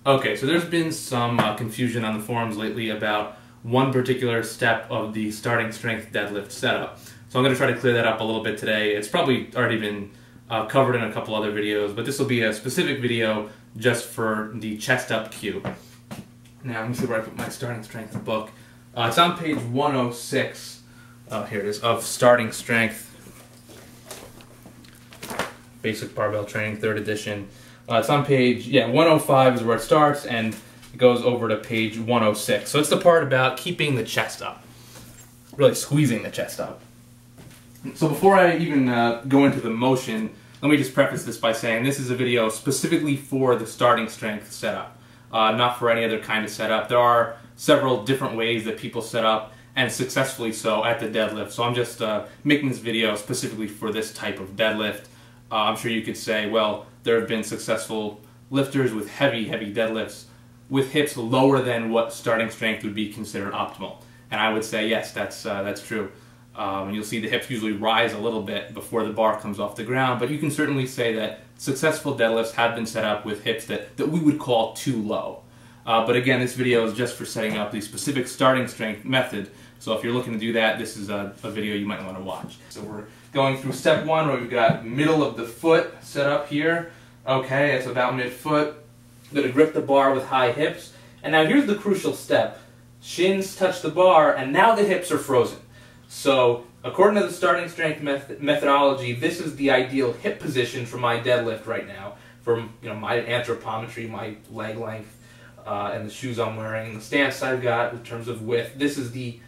Okay, so there's been some confusion on the forums lately about one particular step of the starting strength deadlift setup. So I'm going to try to clear that up a little bit today. It's probably already been covered in a couple other videos, but this will be a specific video just for the chest up cue. Now, let me see where I put my starting strength book. It's on page 106, here it is, of Starting Strength, Basic Barbell Training, 3rd edition. It's on page 105 is where it starts, and it goes over to page 106. So it's the part about keeping the chest up, really squeezing the chest up. So before I even go into the motion, let me just preface this by saying this is a video specifically for the starting strength setup, not for any other kind of setup. There are several different ways that people set up, and successfully so, at the deadlift. So I'm just making this video specifically for this type of deadlift. I'm sure you could say, well, there have been successful lifters with heavy deadlifts with hips lower than what starting strength would be considered optimal. And I would say, yes, that's true. You'll see the hips usually rise a little bit before the bar comes off the ground, but you can certainly say that successful deadlifts have been set up with hips that we would call too low. But again, this video is just for setting up the specific starting strength method. So if you're looking to do that, this is a video you might want to watch. So we're going through step 1 where we've got middle of the foot set up here. Okay, it's about mid-foot. I'm going to grip the bar with high hips. And now here's the crucial step. Shins touch the bar, and now the hips are frozen. So according to the starting strength methodology, this is the ideal hip position for my deadlift right now. From my anthropometry, my leg length, and the shoes I'm wearing, and the stance I've got in terms of width, this is the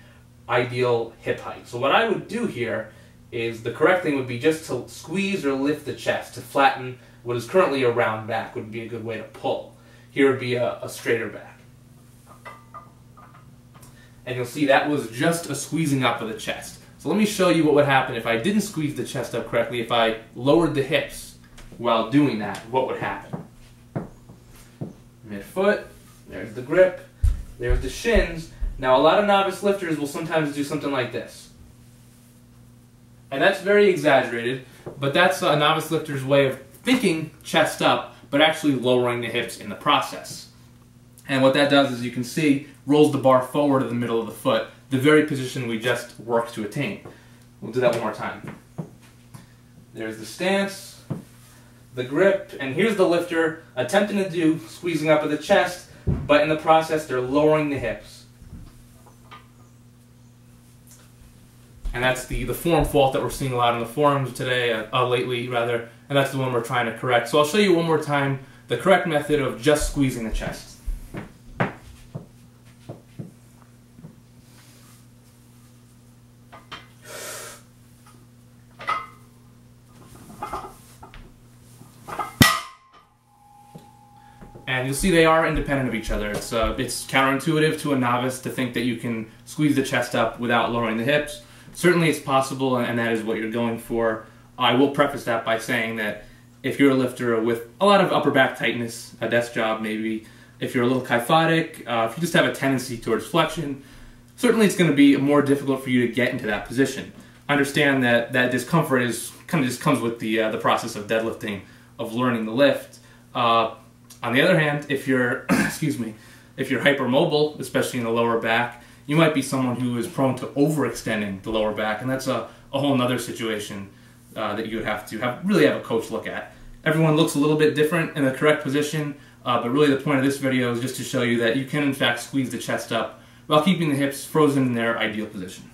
ideal hip height. So what I would do here is the correct thing would be just to squeeze or lift the chest to flatten what is currently a round back would be a good way to pull. Here would be a straighter back. And you'll see that was just a squeezing up of the chest. So let me show you what would happen if I didn't squeeze the chest up correctly. If I lowered the hips while doing that, what would happen? Mid-foot, there's the grip, there's the shins. Now a lot of novice lifters will sometimes do something like this. And that's very exaggerated, but that's a novice lifter's way of thinking chest up, but actually lowering the hips in the process. And what that does is, you can see, rolls the bar forward to the middle of the foot, the very position we just worked to attain. We'll do that one more time. There's the stance, the grip, and here's the lifter attempting to do squeezing up of the chest, but in the process they're lowering the hips. And that's the form fault that we're seeing a lot in the forums today, lately rather, and that's the one we're trying to correct. So I'll show you one more time the correct method of just squeezing the chest. And you'll see they are independent of each other. It's counterintuitive to a novice to think that you can squeeze the chest up without lowering the hips. Certainly it's possible, and that is what you're going for. I will preface that by saying that if you're a lifter with a lot of upper back tightness, a desk job maybe, if you're a little kyphotic, if you just have a tendency towards flexion, certainly it's going to be more difficult for you to get into that position. Understand that discomfort kind of just comes with the process of deadlifting, of learning the lift. On the other hand, if you're if you're hypermobile, especially in the lower back, you might be someone who is prone to overextending the lower back, and that's a whole other situation that you would have to really have a coach look at. Everyone looks a little bit different in the correct position, but really the point of this video is just to show you that you can in fact squeeze the chest up while keeping the hips frozen in their ideal position.